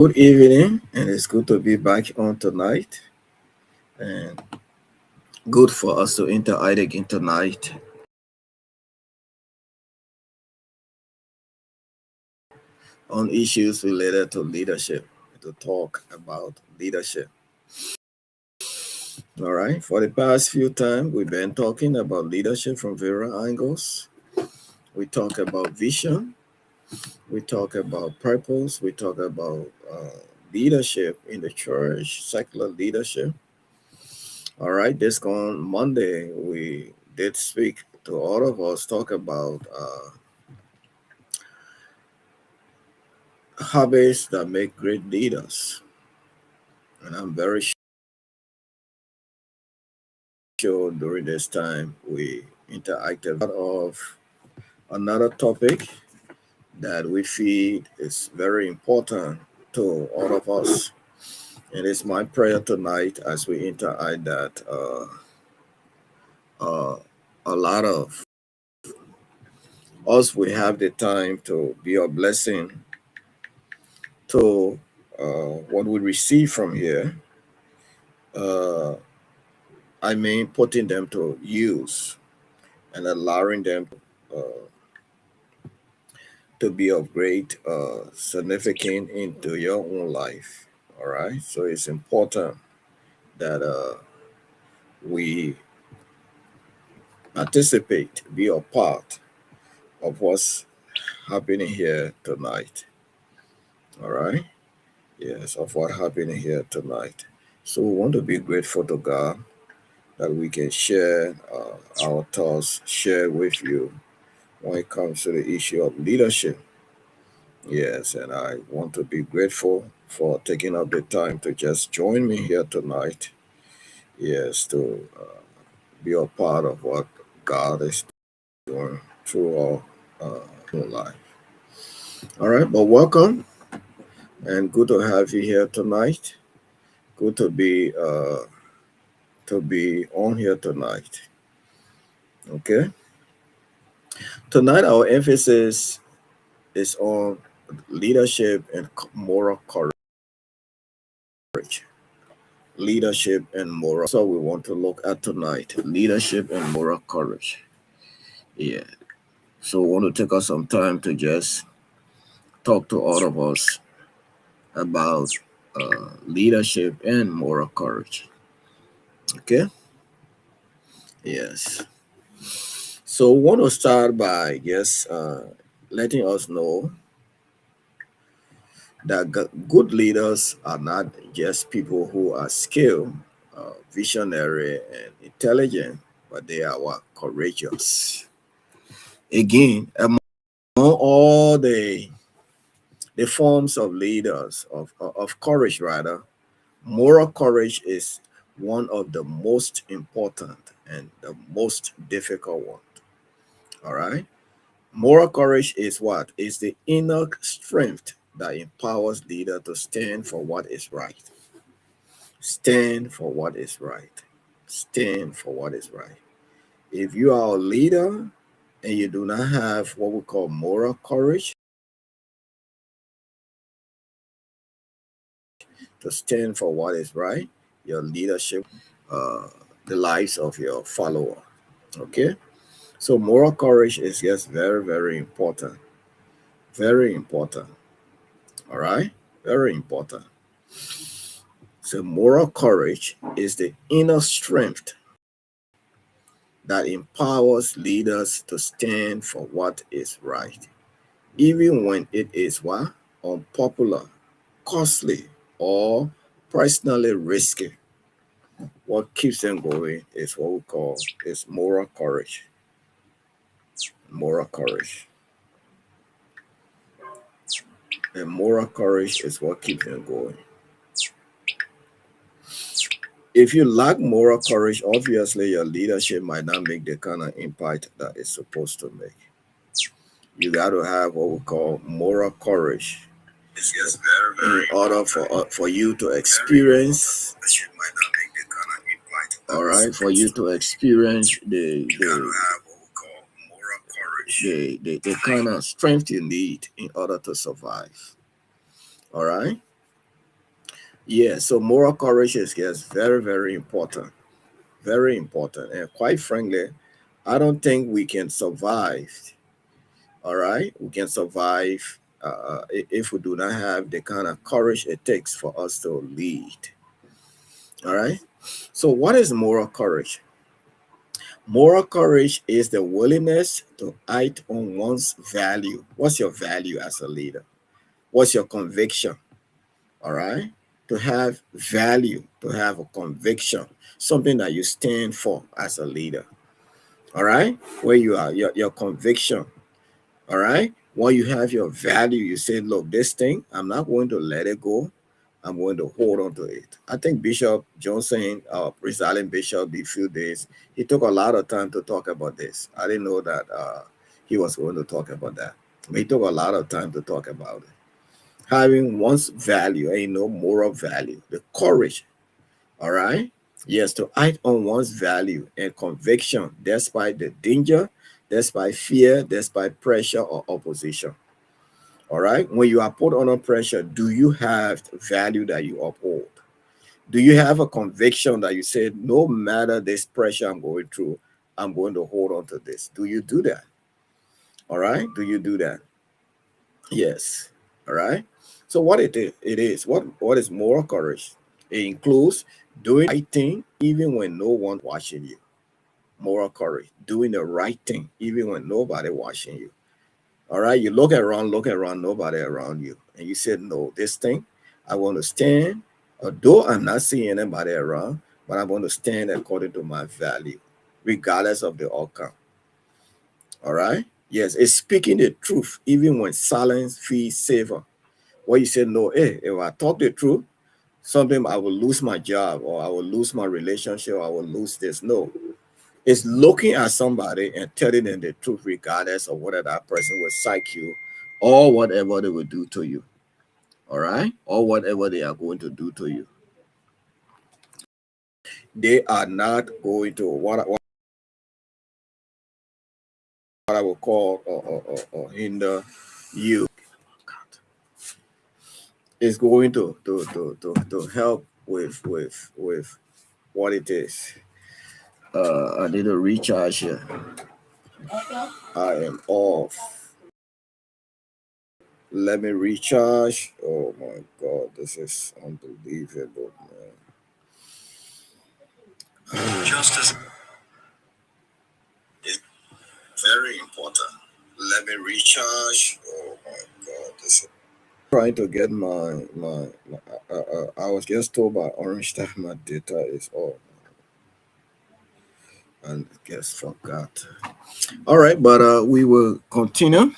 Good evening, and it's good to be back on tonight. And good for us to interact again tonight on issues related to leadership, to talk about leadership. All right, for the past few times, we've been talking about leadership from various angles. We talk about vision, we talk about purpose, we talk about leadership in the church, secular leadership. All right, this gone Monday, we did speak to all of us, talk about habits that make great leaders. And I'm very sure during this time we interacted of another topic that we feel is very important to all of us. And it's my prayer tonight as we interact that uh, a lot of us we have the time to be a blessing to what we receive from here. Uh, I mean, putting them to use and allowing them to be of great significance into your own life. All right. So it's important that we participate, be a part of what's happening here tonight. All right. Yes, of what happening here tonight. So we want to be grateful to God that we can share our thoughts, share with you when it comes to the issue of leadership. Yes, and I want to be grateful for taking up the time to just join me here tonight. Yes, to be a part of what God is doing through our life. All right, but welcome and good to have you here tonight. Good to be on here tonight. Okay, tonight our emphasis is on leadership and moral courage. Leadership and moral. So we want to look at tonight. Leadership and moral courage. Yeah. So we want to take us some time to just talk to all of us about leadership and moral courage. Okay. Yes. So we want to start by just letting us know that good leaders are not just people who are skilled, visionary, and intelligent, but they are what? Courageous. Again, among all the forms of leaders of courage rather, moral courage is one of the most important and the most difficult one. All right. Moral courage is what? Is the inner strength that empowers leader to stand for what is right. Stand for what is right. Stand for what is right. If you are a leader and you do not have what we call moral courage to stand for what is right, your leadership, uh, the lives of your follower. Okay, so moral courage is just very, very important. Very important. All right, very important. So moral courage is the inner strength that empowers leaders to stand for what is right, even when it is what? Unpopular, costly, or personally risky. What keeps them going is what we call is moral courage. Moral courage. And moral courage is what keeps them going. If you lack moral courage, obviously your leadership might not make the kind of impact that it's supposed to make. You got to have what we call moral courage in order for you to experience. All right, for you to experience the kind of strength you need in order to survive. All right. Yeah, so moral courage is yes, very, very important. Very important. And quite frankly, I don't think we can survive. All right. We can survive if we do not have the kind of courage it takes for us to lead. All right. So, what is moral courage? Moral courage is the willingness to act on one's value. What's your value as a leader? What's your conviction? All right. To have value, to have a conviction, something that you stand for as a leader. All right. Where you are, your conviction. All right. When you have your value, you say, look, this thing, I'm not going to let it go. I'm going to hold on to it. I think Bishop Johnson, presiding bishop, the few days, he took a lot of time to talk about this. I didn't know that he was going to talk about that. But he took a lot of time to talk about it. Having one's value, moral value, the courage, all right? Yes, to act on one's value and conviction despite the danger, despite fear, despite pressure or opposition. All right? When you are put under pressure, do you have value that you uphold? Do you have a conviction that you say, no matter this pressure I'm going through, I'm going to hold on to this? Do you do that? All right? Do you do that? Yes. All right. So what it is what is moral courage? It includes doing the right thing even when no one watching you. Moral courage, doing the right thing even when nobody watching you. All right. You look around, nobody around you, and you said, no, this thing, I want to stand. Although I'm not seeing anybody around, but I'm going to stand according to my value, regardless of the outcome. All right. Yes, it's speaking the truth even when silence feels safer. Where you say, no, hey, if I talk the truth, something I will lose my job or I will lose my relationship, or I will lose this. No, it's looking at somebody and telling them the truth, regardless of whether that person will psych you or whatever they will do to you. All right, or whatever they are going to do to you. They are not going to what I will call or hinder you. It's going to help with what it is. I need to recharge here. I am off. Let me recharge. Oh my God, this is unbelievable, man. Just as it's very important. Let me recharge. Oh my God, this is trying to get I was just told by Orange that my data is off, and I guess forgot. All right, but we will continue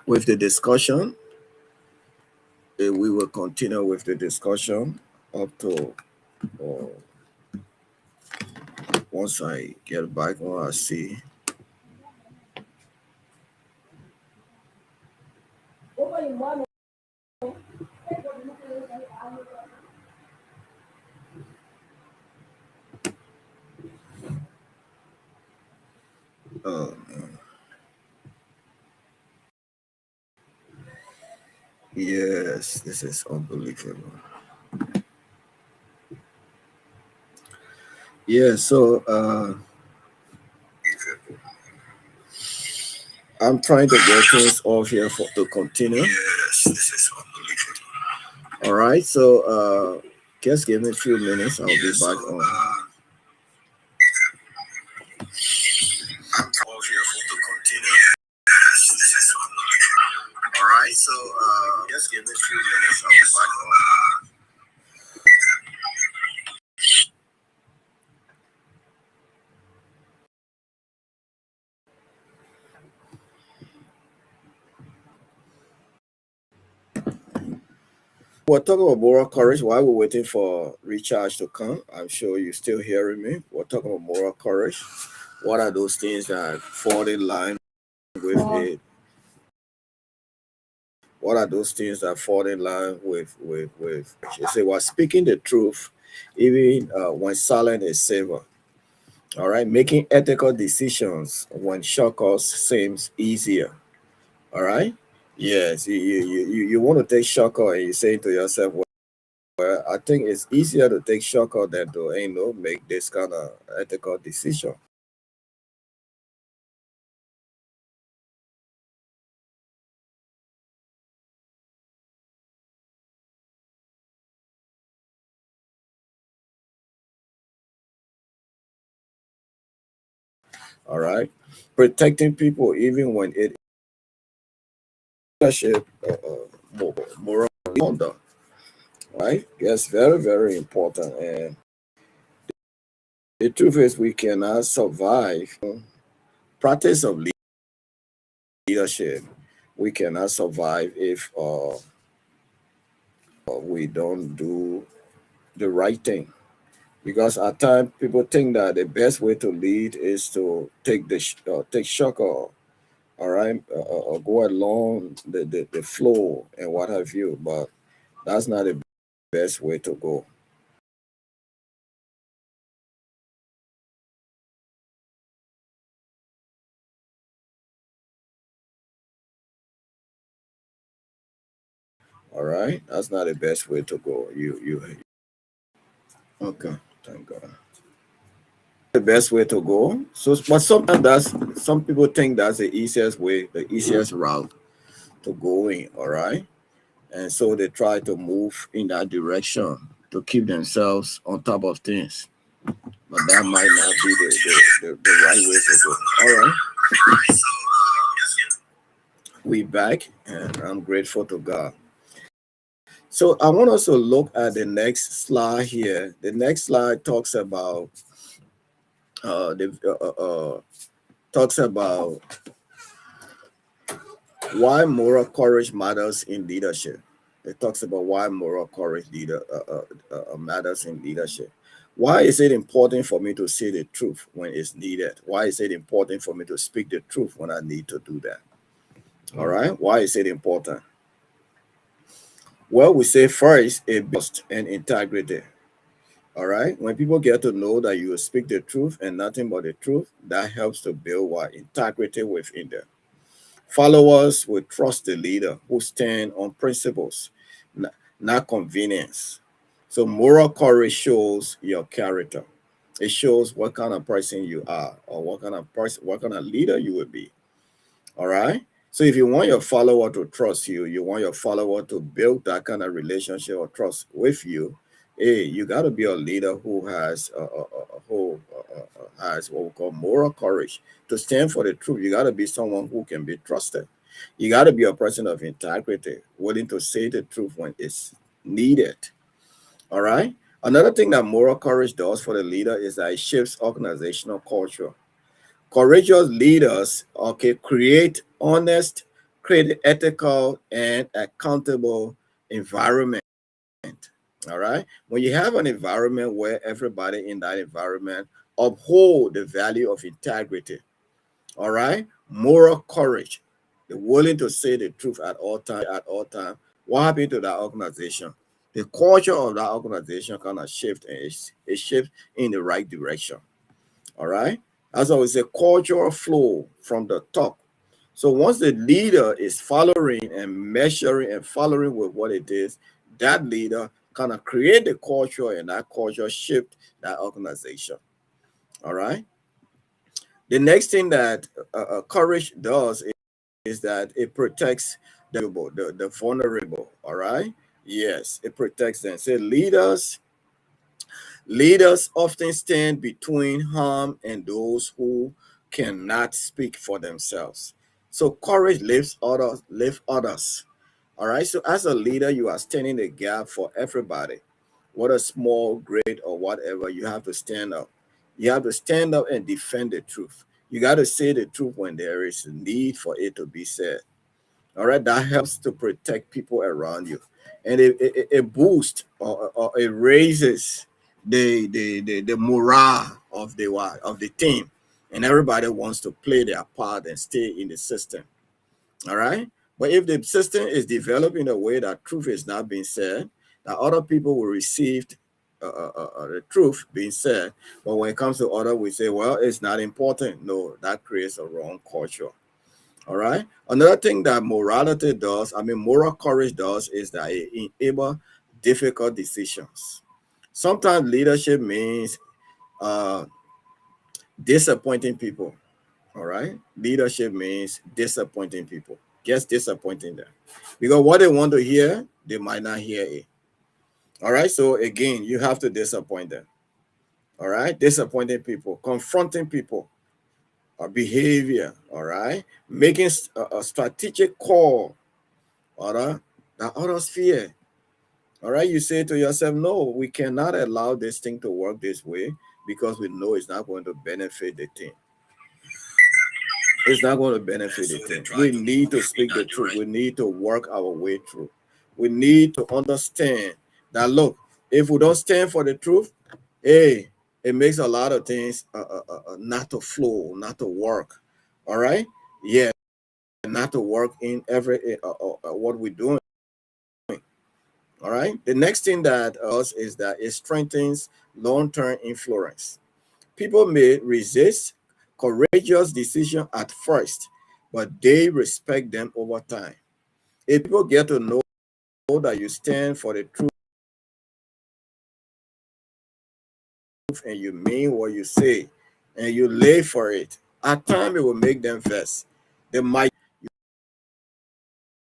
with the discussion. We will continue with the discussion up to uh, once I get back on, I see. Oh, yes, this is unbelievable. Yeah, so I'm trying to get things off here for to continue. Yes, this is unbelievable. All right, so just give me a few minutes. I'll be back on. I'm off here for to continue. Yes, this is unbelievable. All right, so just give me a few minutes. I'll be back on. We're talking about moral courage while we're waiting for recharge to come. I'm sure you're still hearing me. We're talking about moral courage. What are those things that fall in line with it? What are those things that fall in line with? You say, well, speaking the truth, even when silent is safer. All right, making ethical decisions when shortcuts seems easier. All right. Yes, you want to take shortcut and you say to yourself, Well, I think it's easier to take shortcut than to make this kind of ethical decision. All right, protecting people even when it leadership, moral conduct. Right, yes, very very important. And the truth is, we cannot survive practice of leadership. We cannot survive if we don't do the right thing. Because at times people think that the best way to lead is to take shock or all right, go along the flow and what have you. But that's not the best way to go. All right, that's not the best way to go. You okay? Thank God. The best way to go. So, but sometimes that's some people think that's the easiest way, the easiest route to going. All right, and so they try to move in that direction to keep themselves on top of things. But that might not be the right way to go. All right, we back, and I'm grateful to God. So I want us to look at the next slide here. The next slide talks about the talks about why moral courage matters in leadership. It talks about why moral courage matters in leadership. Why is it important for me to say the truth when it's needed? Why is it important for me to speak the truth when I need to do that? All right. Why is it important? Well, we say first, it builds and integrity. All right. When people get to know that you speak the truth and nothing but the truth, that helps to build what integrity within them. Followers will trust the leader who stand on principles, not convenience. So moral courage shows your character. It shows what kind of person you are, or what kind of leader you will be. All right. So if you want your follower to trust you, you want your follower to build that kind of relationship or trust with you. Hey, you got to be a leader who has what we call moral courage to stand for the truth. You got to be someone who can be trusted. You got to be a person of integrity, willing to say the truth when it's needed. All right. Another thing that moral courage does for the leader is that it shapes organizational culture. Courageous leaders, okay, create honest, create ethical and accountable environment. All right. When you have an environment where everybody in that environment uphold the value of integrity, all right, moral courage, they're willing to say the truth at all time. What happened to that organization? The culture of that organization kind of shift and it shifts in the right direction. All right. As always, a cultural flow from the top. So once the leader is following and measuring and following with what it is, that leader kind of create the culture and that culture shift that organization. All right. The next thing that courage does is that it protects the vulnerable. All right. Yes, it protects them. So leaders often stand between harm and those who cannot speak for themselves. So courage lift others. All right. So as a leader, you are standing the gap for everybody, whether small, great, or whatever. You have to stand up. You have to stand up and defend the truth. You got to say the truth when there is a need for it to be said. All right, that helps to protect people around you, and it boosts or it raises the morale of the team, and everybody wants to play their part and stay in the system. All right, but if the system is developed in a way that truth is not being said, that other people will receive the truth being said, but when it comes to other, we say, well, it's not important. No, that creates a wrong culture. All right. Another thing that moral courage does is that it enables difficult decisions. Sometimes leadership means uh, disappointing people. All right. Leadership means disappointing people. Just disappointing them. Because what they want to hear, they might not hear it. All right. So again, you have to disappoint them. All right. Disappointing people, confronting people, behavior. All right. Making a strategic call. All right. That others fear. All right. You say to yourself, no, we cannot allow this thing to work this way because we know it's not going to benefit the team. It's not going to benefit the team. We need to speak the truth. We need to work our way through. We need to understand that, look, if we don't stand for the truth, hey, it makes a lot of things not to flow, not to work. All right? Yeah, not to work in every what we're doing. All right? The next thing that us is that it strengthens long-term influence. People may resist courageous decision at first, but they respect them over time. If people get to know that you stand for the truth and you mean what you say and you lay for it, at times it will make them vex. They might, you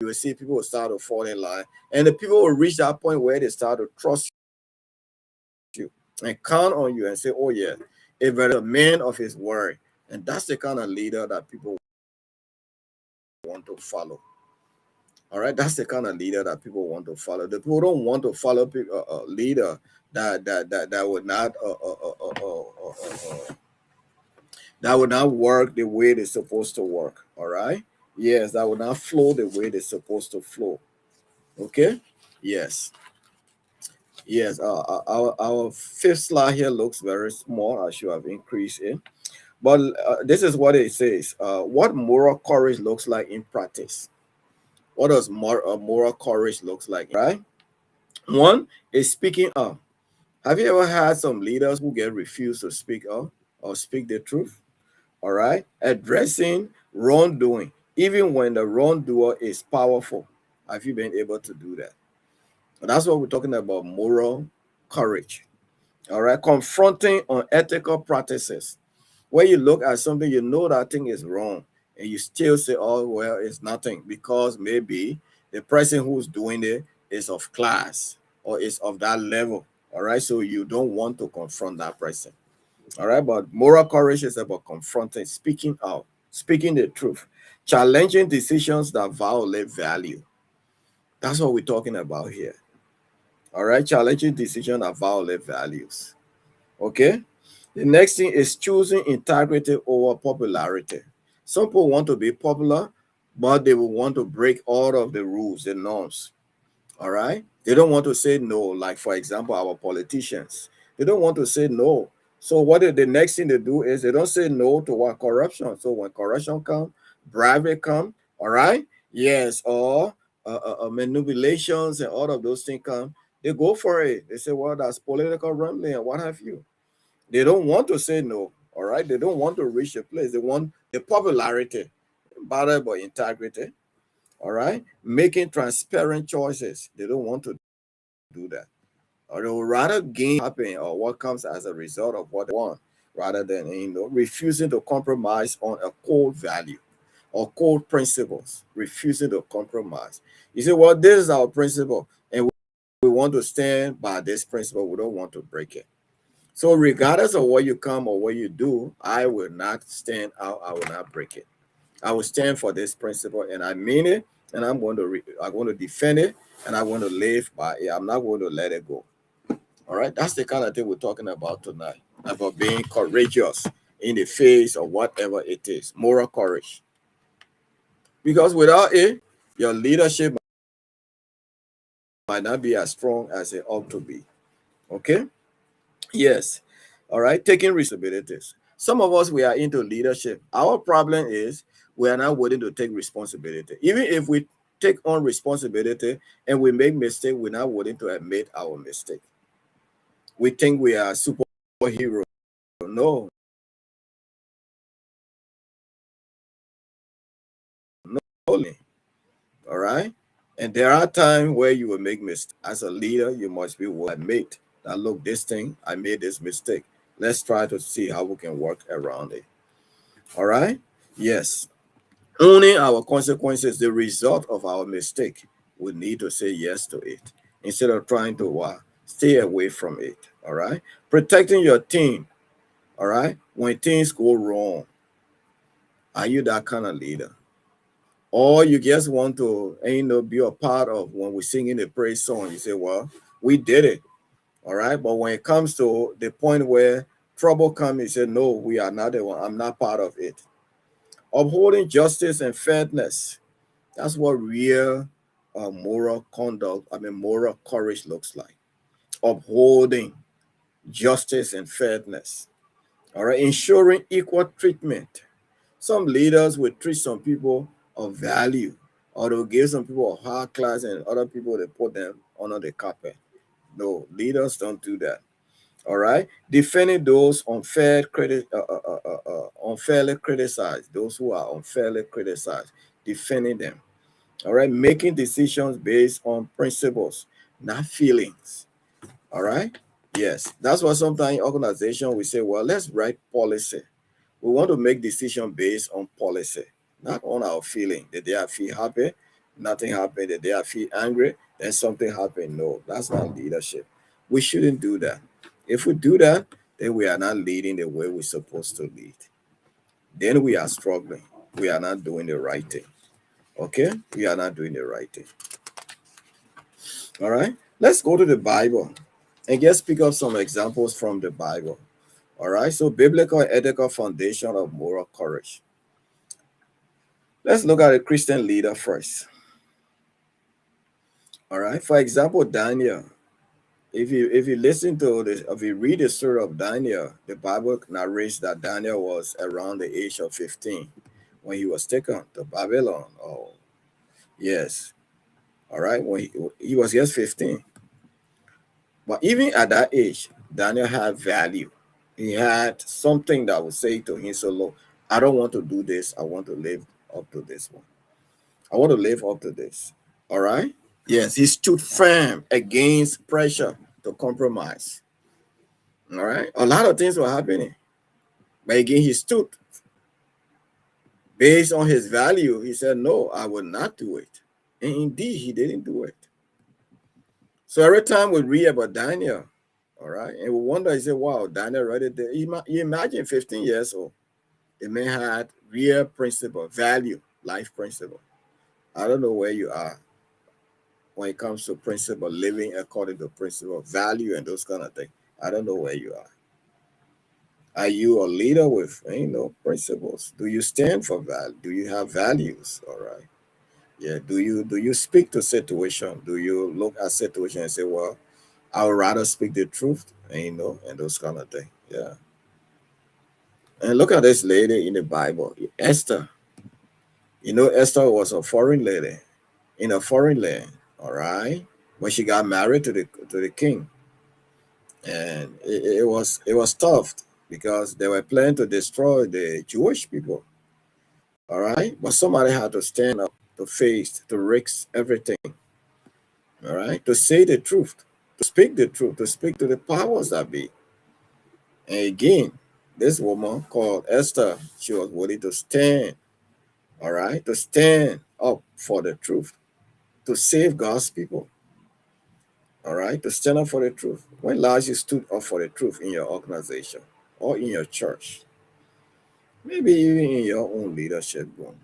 will see people will start to fall in line, and the people will reach that point where they start to trust you and count on you and say, oh yeah, if you're a man of his word. And that's the kind of leader that people want to follow. All right, that's the kind of leader that people want to follow. The people don't want to follow a leader that would not that would not work the way they're supposed to work. All right, yes, that would not flow the way they're supposed to flow. Okay, yes, yes. Our fifth slide here looks very small. I should have increased it, but this is what it says. What moral courage looks like in practice. What does moral courage looks like? Right. One is speaking up. Have you ever had some leaders who get refused to speak up or speak the truth? All right. Addressing wrongdoing, even when the wrongdoer is powerful. Have you been able to do that? And that's what we're talking about, moral courage. All right. Confronting unethical practices. Where you look at something, you know that thing is wrong, and you still say, oh, well, it's nothing, because maybe the person who's doing it is of class or is of that level. All right. So you don't want to confront that person. All right. But moral courage is about confronting, speaking out, speaking the truth, challenging decisions that violate value. That's what we're talking about here. All right. Challenging decisions that violate values. Okay. The next thing is choosing integrity over popularity. Some people want to be popular, but they will want to break all of the rules, the norms. All right. They don't want to say no. Like, for example, our politicians, they don't want to say no. So the next thing they do is they don't say no to what corruption. So when corruption come, bribery come, all right, yes, or manipulations and all of those things come, they go for it. They say, well, that's political rumbling and what have you. They don't want to say no. All right. They don't want to reach a place. They want the popularity, battle by integrity. All right. Making transparent choices. They don't want to do that. Or they would rather gain happen or what comes as a result of what they want, rather than refusing to compromise on a core value or core principles, refusing to compromise. You say, well, this is our principle, and we want to stand by this principle. We don't want to break it. So regardless of what you come or what you do, I will not stand out. I will not break it. I will stand for this principle, and I mean it. And I'm going to defend it, and I'm going to live by it. I'm not going to let it go. All right, that's the kind of thing we're talking about tonight. About being courageous in the face of whatever it is, moral courage. Because without it, your leadership might not be as strong as it ought to be. Okay. Yes. All right. Taking responsibilities. Some of us, we are into leadership. Our problem is we are not willing to take responsibility. Even if we take on responsibility and we make mistake, we're not willing to admit our mistake. We think we are superheroes. No, no. All right. And there are times where you will make mistakes. As a leader, you must be willing to admit that, look, this thing, I made this mistake. Let's try to see how we can work around it. All right? Yes. Owning our consequences, the result of our mistake, we need to say yes to it instead of trying to stay away from it. All right? Protecting your team. All right? When things go wrong, are you that kind of leader? Or you just want to, be a part of when we sing in the praise song, you say, well, we did it. All right. But when it comes to the point where trouble comes, you say, no, we are not the one. I'm not part of it. Upholding justice and fairness. That's what real moral conduct, moral courage looks like. Upholding justice and fairness. All right. Ensuring equal treatment. Some leaders will treat some people of value, or they'll give some people a high class and other people they put them under the carpet. No, leaders don't do that. All right, defending those unfairly criticized, those who are unfairly criticized, defending them. All right, making decisions based on principles, not feelings. All right, yes, that's why sometimes organization we say, well, let's write policy. We want to make decision based on policy, not on our feeling. The day I feel happy, nothing happened. The day I feel angry, then something happened. No, that's not leadership. We shouldn't do that. If we do that, then we are not leading the way we're supposed to lead. Then we are struggling. We are not doing the right thing. Okay? We are not doing the right thing. All right? Let's go to the Bible and just pick up some examples from the Bible. All right? So, biblical ethical foundation of moral courage. Let's look at a Christian leader first. All right. For example, Daniel. If you listen to this, if you read the story of Daniel, the Bible narrates that Daniel was around the age of 15 when he was taken to Babylon. Oh, yes. All right. When he was just 15. But even at that age, Daniel had value. He had something that would say to him, so look, I don't want to do this. I want to live up to this one. I want to live up to this. All right. Yes, he stood firm against pressure to compromise. All right. A lot of things were happening. But again, he stood based on his value. He said, no, I will not do it. And indeed, he didn't do it. So every time we read about Daniel, all right, and we wonder, he said, wow, Daniel read it there. You imagine 15 years old. The man had real principle, value, life principle. I don't know where you are when it comes to principle, living according to principle, value, and those kind of things. I don't know where you are. Are you a leader with principles? Do you stand for value? Do you have values? All right. Yeah. Do you speak to situation? Do you look at situation and say, well, I would rather speak the truth, and those kind of things. Yeah. And look at this lady in the Bible, Esther. Esther was a foreign lady in a foreign land. All right. When she got married to the king, and it was tough because they were planning to destroy the Jewish people. All right, but somebody had to stand up to face, to risk everything. All right, to say the truth, to speak the truth, to speak to the powers that be. And again, this woman called Esther, she was willing to stand. All right, to stand up for the truth, to save God's people. All right, to stand up for the truth. When last you stood up for the truth in your organization or in your church, maybe even in your own leadership room,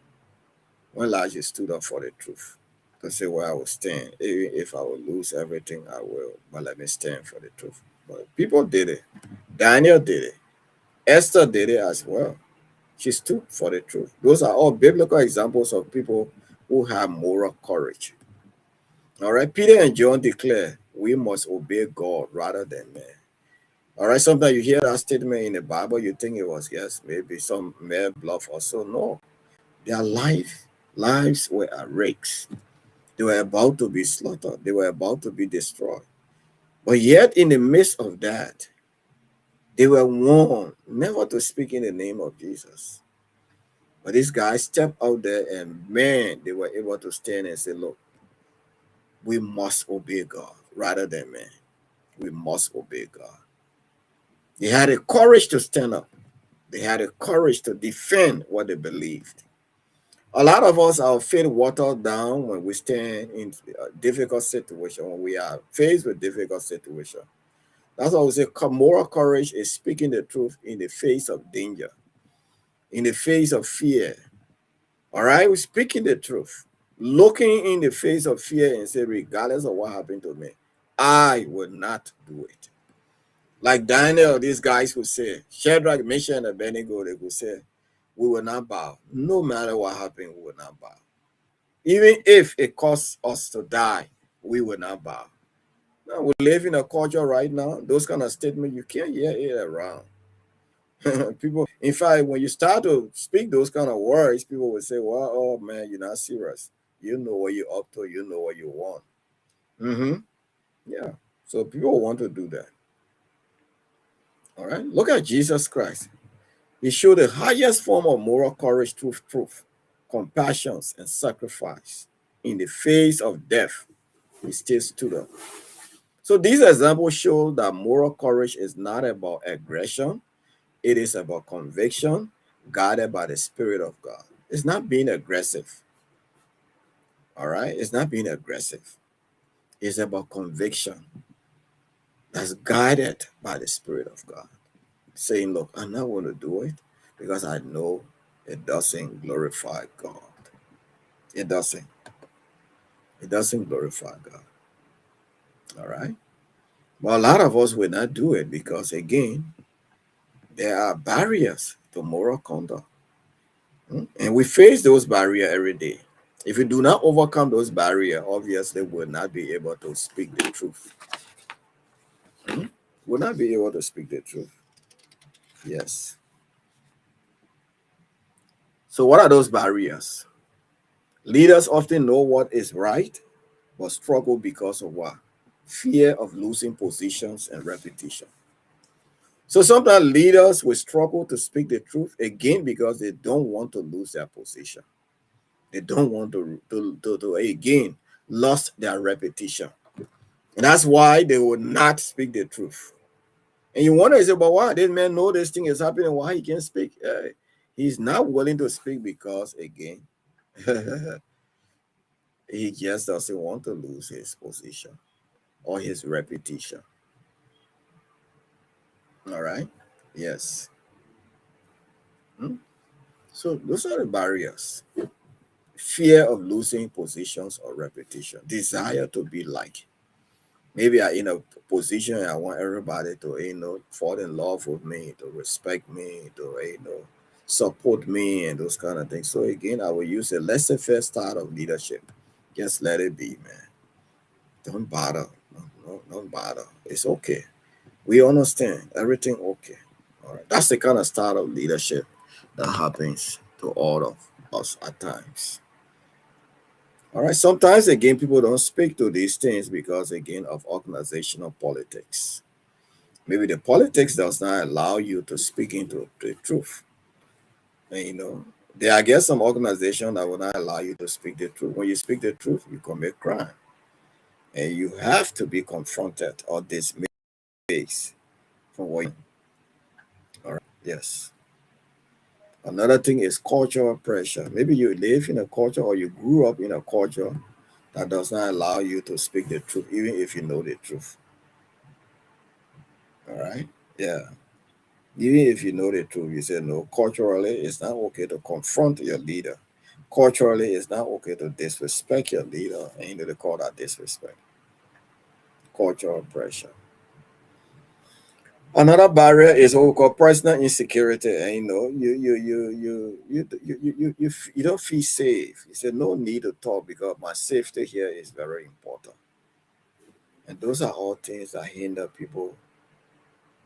when last you stood up for the truth to say, well, I will stand. Even if I will lose everything, I will, but let me stand for the truth. But people did it. Daniel did it. Esther did it as well. She stood for the truth. Those are all biblical examples of people who have moral courage. All right, Peter and John declare we must obey God rather than man. All right, sometimes you hear that statement in the Bible, you think it was, yes, maybe some mere bluff or so. No, their lives were at risk. They were about to be slaughtered. They were about to be destroyed. But yet, in the midst of that, they were warned never to speak in the name of Jesus. But these guys stepped out there and, man, they were able to stand and say, look, We must obey God rather than man. We must obey God. They had the courage to stand up. They had the courage to defend what they believed. A lot of us, our faith watered down when we stand in a difficult situation, when we are faced with difficult situation. That's why we say moral courage is speaking the truth in the face of danger, in the face of fear. All right, we're speaking the truth, looking in the face of fear and say, regardless of what happened to me, I will not do it. Like Daniel, these guys would say, Shadrach, Meshach, and Abednego, they would say, we will not bow. No matter what happened, we will not bow. Even if it costs us to die, we will not bow. Now, we live in a culture right now, those kind of statements, you can't hear it around. People, in fact, when you start to speak those kind of words, people will say, well, oh man, you're not serious. You know what you're up to, you know what you want. Yeah. So people want to do that. All right. Look at Jesus Christ. He showed the highest form of moral courage through truth, compassion, and sacrifice. In the face of death, he still stood up. So these examples show that moral courage is not about aggression, it is about conviction guided by the Spirit of God. It's not being aggressive. All right? It's not being aggressive. It's about conviction that's guided by the Spirit of God. Saying, look, I'm not going to do it because I know it doesn't glorify God. It doesn't. It doesn't glorify God. All right? But a lot of us will not do it because, again, there are barriers to moral conduct. And we face those barriers every day. If we do not overcome those barriers, obviously we'll not be able to speak the truth. We'll not be able to speak the truth. Yes. So what are those barriers? Leaders often know what is right, but struggle because of what? Fear of losing positions and reputation. So sometimes leaders will struggle to speak the truth again because they don't want to lose their position. They don't want to again lost their reputation. And that's why they will not speak the truth. And you wonder, say, but why this man know this thing is happening? Why he can't speak? He's not willing to speak because, again, he just doesn't want to lose his position or his reputation. All right? Yes. So those are the barriers. Fear of losing positions or reputation. Desire to be like. Maybe I'm in a position I want everybody to, fall in love with me, to respect me, to, support me and those kind of things. So again, I will use a laissez-faire style of leadership. Just let it be, man. Don't bother. No, don't bother. It's okay. We understand. Everything okay. All right. That's the kind of style of leadership that happens to all of us at times. All right. Sometimes again, people don't speak to these things because again of organizational politics. Maybe the politics does not allow you to speak into the truth. And there I guess some organization that will not allow you to speak the truth. When you speak the truth, you commit crime. And you have to be confronted or dismissed from what you. All right. Yes. Another thing is cultural pressure. Maybe you live in a culture or you grew up in a culture that does not allow you to speak the truth, even if you know the truth. All right. Yeah. Even if you know the truth, you say no. Culturally, it's not okay to confront your leader. Culturally, it's not okay to disrespect your leader, and they call that disrespect. Cultural pressure. Another barrier is what we call personal insecurity, and you don't feel safe. You say no need to talk because my safety here is very important, and those are all things that hinder people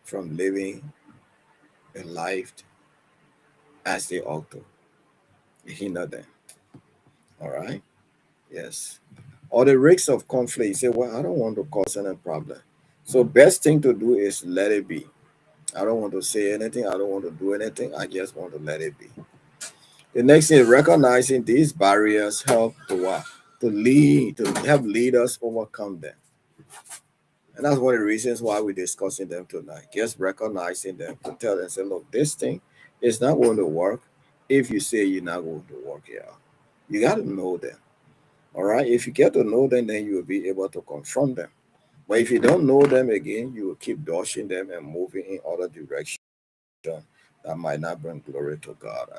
from living a life as they ought to. It hinder them. All right. Yes. Or the risks of conflict. You say, well, I don't want to cause any problem. So best thing to do is let it be. I don't want to say anything. I don't want to do anything. I just want to let it be. The next thing is recognizing these barriers help to what? to help leaders overcome them. And that's one of the reasons why we're discussing them tonight. Just recognizing them to tell them, say, look, this thing is not going to work if you say you're not going to work here. You got to know them. All right. If you get to know them, then you will be able to confront them. But if you don't know them again, you will keep dodging them and moving in other directions that might not bring glory to God.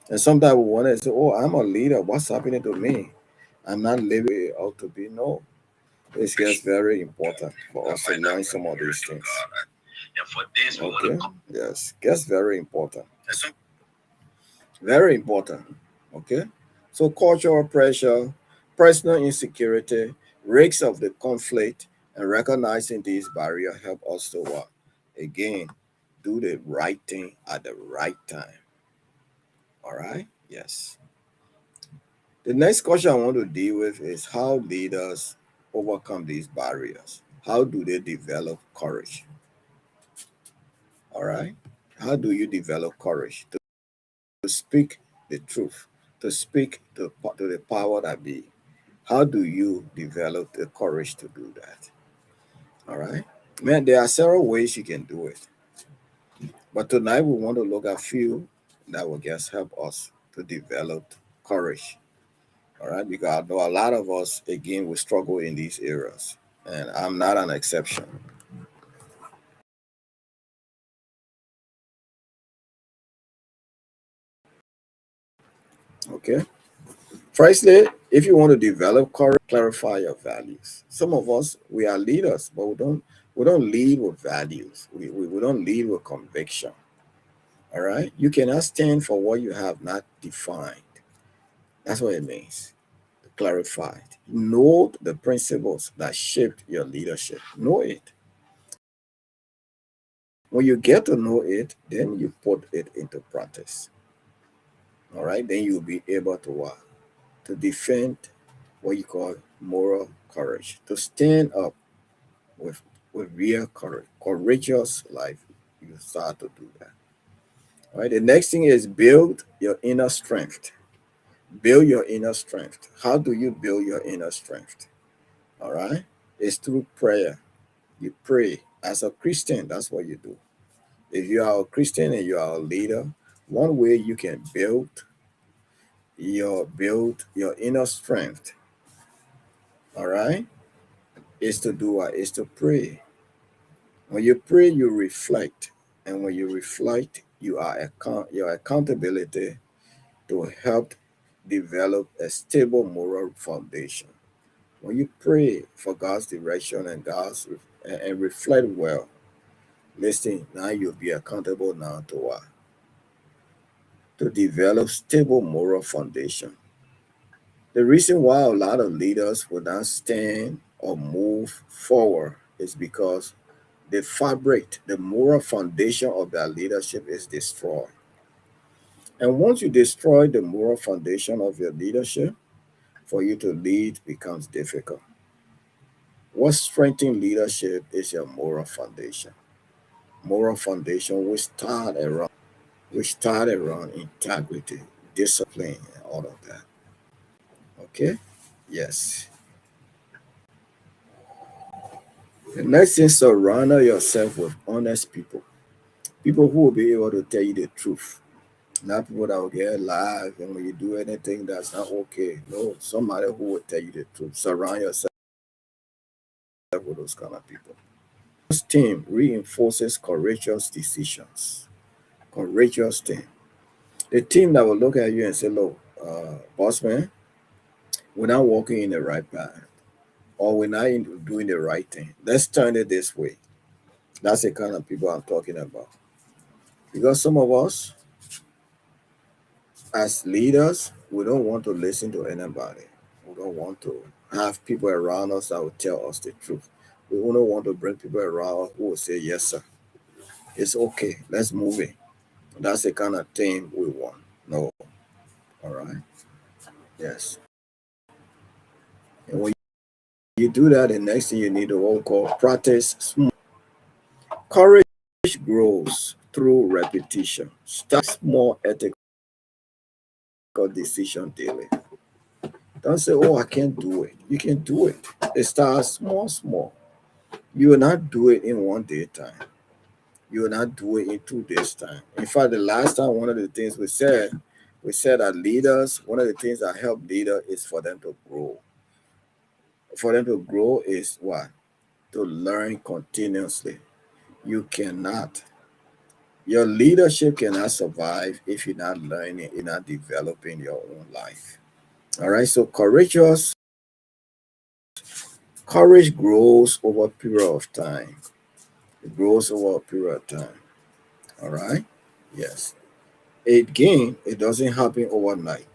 And sometimes we want to say, oh, I'm a leader. What's happening to me? I'm not living it out to be. No. It's just very important for us to learn some of these things. Okay. Yes. Gets very important. Very important. Okay. So cultural pressure, personal insecurity, risks of the conflict, and recognizing these barriers help us to what? Again, do the right thing at the right time. All right? Yes. The next question I want to deal with is how leaders overcome these barriers. How do they develop courage? All right? How do you develop courage to speak the truth, to speak to the power that be? How do you develop the courage to do that? All right? Man, there are several ways you can do it. But tonight we want to look at a few that will just help us to develop courage. All right? Because I know a lot of us, again, we struggle in these areas. And I'm not an exception. Okay? Firstly, if you want to develop courage, clarify your values. Some of us, we are leaders, but we don't lead with values. We don't lead with conviction. All right? You cannot stand for what you have not defined. That's what it means. Clarified. Know the principles that shaped your leadership. Know it. When you get to know it, then you put it into practice. All right? Then you'll be able to what? To defend what you call moral courage. To stand up with real courage, courageous life. You start to do that. All right. The next thing is build your inner strength. Build your inner strength. How do you build your inner strength? All right. It's through prayer. You pray as a Christian. That's what you do. If you are a Christian and you are a leader, one way you can build your inner strength. All right, is to do what? Is to pray. When you pray, you reflect, and when you reflect, your accountability to help develop a stable moral foundation. When you pray for God's direction and and reflect well, listen, now you'll be accountable now to what? To develop stable moral foundation. The reason why a lot of leaders will not stand or move forward is because the moral foundation of their leadership is destroyed. And once you destroy the moral foundation of your leadership, for you to lead becomes difficult. What strengthens leadership is your moral foundation. Moral foundation which start around integrity, discipline, and all of that. Okay? Yes. The next thing, surround yourself with honest people. People who will be able to tell you the truth. Not people that will get live and when you do anything that's not okay. No, somebody who will tell you the truth. Surround yourself with those kind of people. This team reinforces courageous decisions. Courageous team. The team that will look at you and say, look, boss man, we're not walking in the right path or we're not doing the right thing. Let's turn it this way. That's the kind of people I'm talking about. Because some of us, as leaders, we don't want to listen to anybody. We don't want to have people around us that will tell us the truth. We don't want to bring people around who will say, yes, sir, it's okay, let's move it. That's the kind of thing we want. No. All right. Yes. And when you do that, the next thing you need to what we call practice small. Courage grows through repetition. Start small ethical decision daily. Don't say, oh, I can't do it. You can do it. It starts small, small. You will not do it in 1 day time. You will not do it in 2 days time. In fact, the last time, one of the things we said that leaders, one of the things that help leader is for them to grow. For them to grow is what? To learn continuously. You cannot. Your leadership cannot survive if you're not learning, you're not developing your own life. All right. So courage grows over a period of time. It grows over a period of time. All right. Yes. Again, it doesn't happen overnight.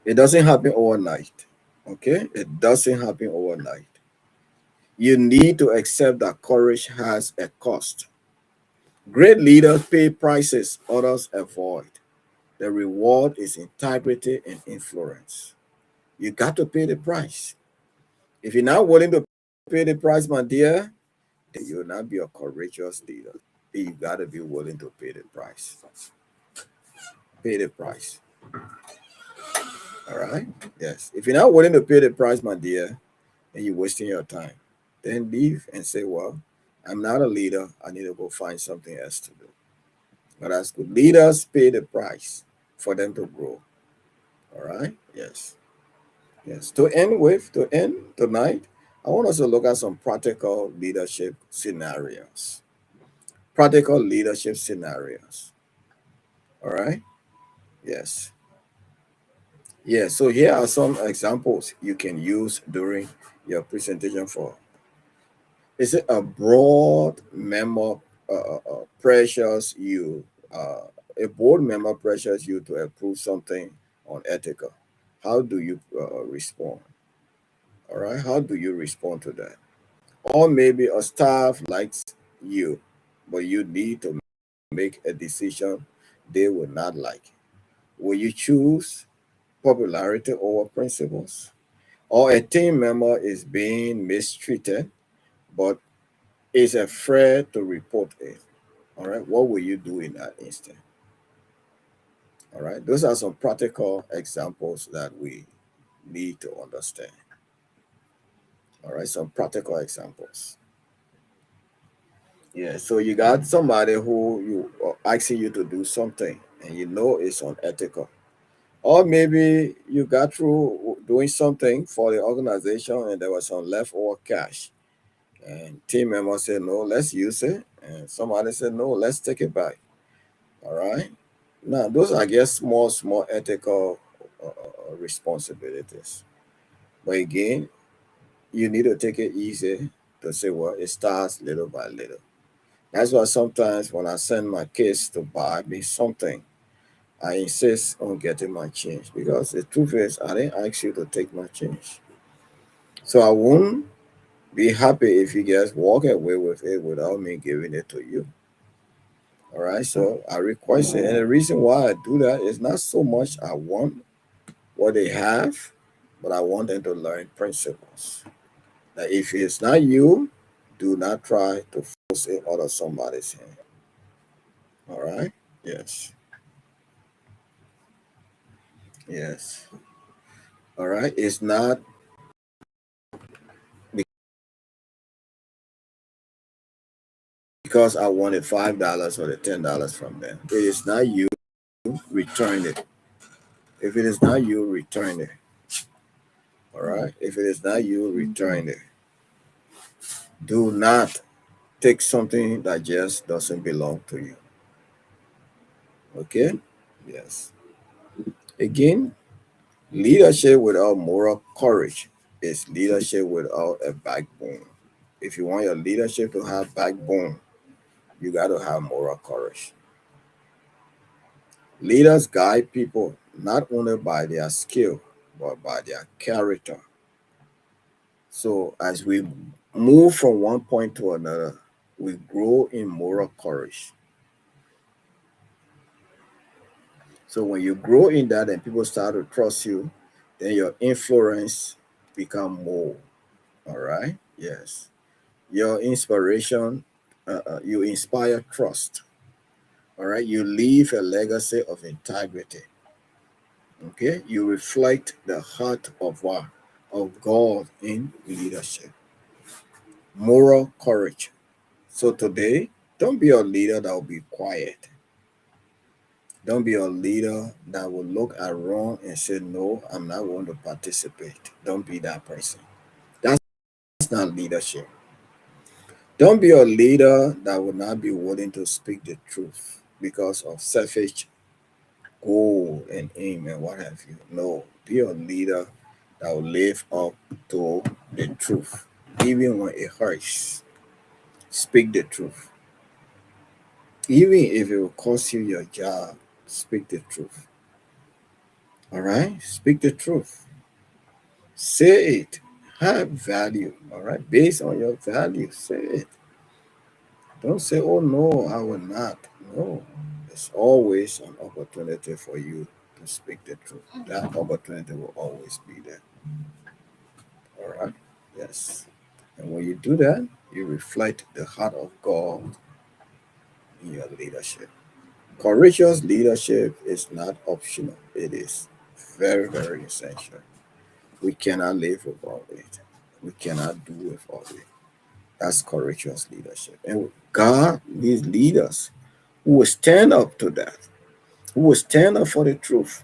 It doesn't happen overnight. Okay? It doesn't happen overnight. You need to accept that courage has a cost. Great leaders pay prices others avoid. The reward is integrity and influence. You got to pay the price. If you're not willing to pay the price, my dear, then you will not be a courageous leader. You got to be willing to pay the price. Pay the price. All right? Yes. If you're not willing to pay the price, my dear, then you're wasting your time. Then leave and say, well, I'm not a leader. I need to go find something else to do. But as good leaders pay the price for them to grow. All right? Yes. Yes. To end tonight, I want us to look at some practical leadership scenarios. Practical leadership scenarios. All right? Yes. Yes. So here are some examples you can use during your presentation for. Is it a broad member pressures you, a board member pressures you to approve something unethical? How do you respond? All right. How do you respond to that? Or maybe a staff likes you, but you need to make a decision they will not like. Will you choose popularity over principles? Or a team member is being mistreated, but is afraid to report it. All right. What will you do in that instant? All right. Those are some practical examples that we need to understand. All right. Some practical examples. Yeah. So you got somebody who you asking you to do something and you know it's unethical. Or maybe you got through doing something for the organization and there was some leftover cash. And team members said, no, let's use it. And somebody said, no, let's take it back. All right. Now, those are, I guess, small ethical responsibilities. But again, you need to take it easy to say, well, it starts little by little. That's why sometimes when I send my kids to buy me something, I insist on getting my change because the truth is, I didn't ask you to take my change. So I won't be happy if you guys walk away with it without me giving it to you. All right. So I request it. And the reason why I do that is not so much I want what they have, but I want them to learn principles. That if it's not you, do not try to force it out of somebody's hand. All right? Yes. Yes. All right. It's not because I wanted $5 or the $10 from them. It is not you, return it. If it is not you, return it. All right. If it is not you, return it. Do not take something that just doesn't belong to you. Okay? Yes. Again, leadership without moral courage is leadership without a backbone. If you want your leadership to have backbone, you got to have moral courage. Leaders guide people not only by their skill, but by their character. So as we move from one point to another, we grow in moral courage. So when you grow in that and people start to trust you, then your influence become more. All right. Yes. Your inspiration, you inspire trust. All right. You leave a legacy of integrity. Okay, you reflect the heart of what? Of God in leadership. Moral courage. So today, don't be a leader that will be quiet. Don't be a leader that will look at wrong and say, no, I'm not going to participate. Don't be that person. That's not leadership. Don't be a leader that will not be willing to speak the truth because of selfish goal and aim and what have you. No, be a leader that will live up to the truth, even when it hurts. Speak the truth, even if it will cost you your job. Speak the truth. All right, speak the truth. Say it. Have value. All right, based on your value, say it. Don't say, "Oh no, I will not." No, there's always an opportunity for you to speak the truth. That opportunity will always be there. All right. Yes. And when you do that, you reflect the heart of God in your leadership. Courageous leadership is not optional, it is very, very essential. We cannot live without it, we cannot do without it. That's courageous leadership. And God needs leaders who will stand up to that, who will stand up for the truth.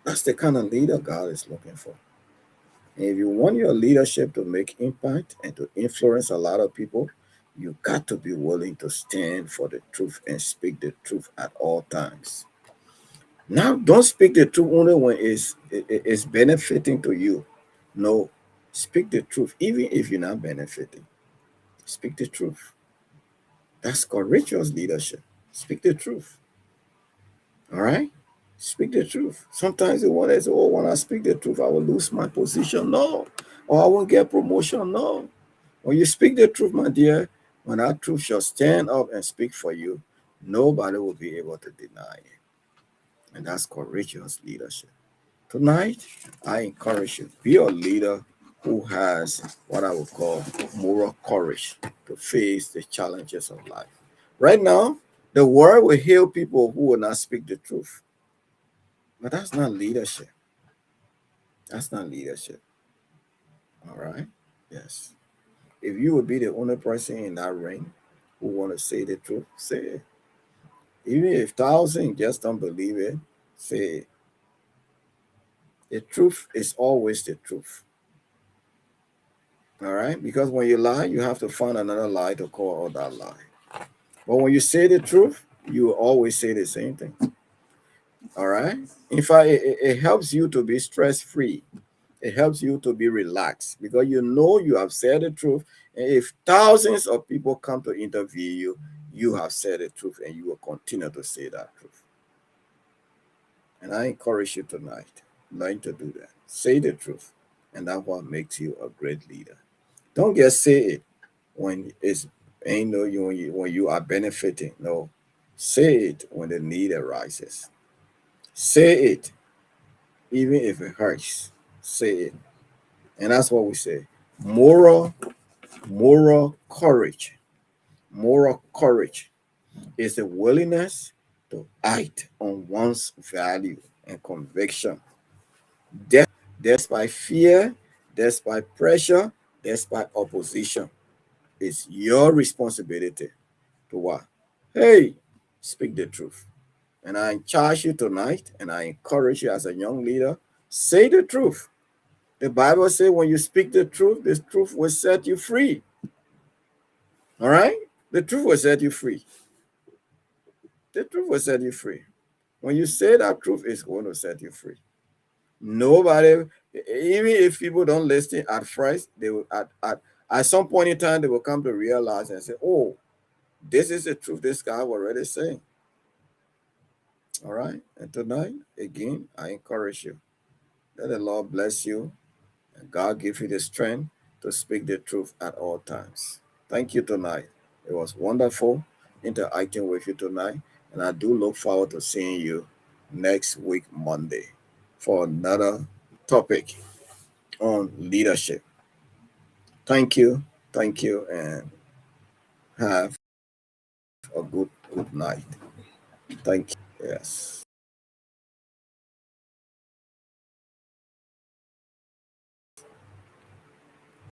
That's the kind of leader God is looking for. And if you want your leadership to make impact and to influence a lot of people, you got to be willing to stand for the truth and speak the truth at all times. Now, don't speak the truth only when it's benefiting to you. No, speak the truth, even if you're not benefiting. Speak the truth. That's courageous leadership. Speak the truth. All right? Speak the truth. Sometimes you want to say, oh, when I speak the truth, I will lose my position. No. Or I won't get promotion. No. When you speak the truth, my dear, when that truth shall stand up and speak for you, nobody will be able to deny it. And that's courageous leadership. Tonight, I encourage you, be a leader who has what I would call moral courage to face the challenges of life. Right now, the world will heal people who will not speak the truth. But that's not leadership. That's not leadership. All right? Yes. If you would be the only person in that ring who want to say the truth, say it. Even if thousands just don't believe it, say it. The truth is always the truth. All right? Because when you lie, you have to find another lie to call out that lie. But when you say the truth, you will always say the same thing. All right? In fact, it helps you to be stress free. It helps you to be relaxed because you know you have said the truth. And if thousands of people come to interview you, you have said the truth and you will continue to say that truth. And I encourage you tonight, learn to do that. Say the truth. And that's what makes you a great leader. Don't just say it when it's ain't no you when you are benefiting. No. Say it when the need arises. Say it even if it hurts. Say it. And that's what we say. Moral Moral courage. Moral courage is the willingness to act on one's value and conviction, despite fear, despite pressure, despite opposition. It's your responsibility to what? Hey, speak the truth. And I charge you tonight, and I encourage you as a young leader, say the truth. The Bible says when you speak the truth will set you free. All right? The truth will set you free. The truth will set you free. When you say that truth, it's going to set you free. Nobody, even if people don't listen at first, they will at some point in time they will come to realize and say, "Oh, this is the truth. This guy already saying." All right. And tonight, again, I encourage you. Let the Lord bless you and God give you the strength to speak the truth at all times. Thank you tonight. It was wonderful interacting with you tonight. And I do look forward to seeing you next week, Monday, for another topic on leadership. Thank you. Thank you. And have a good night. Thank you. Yes.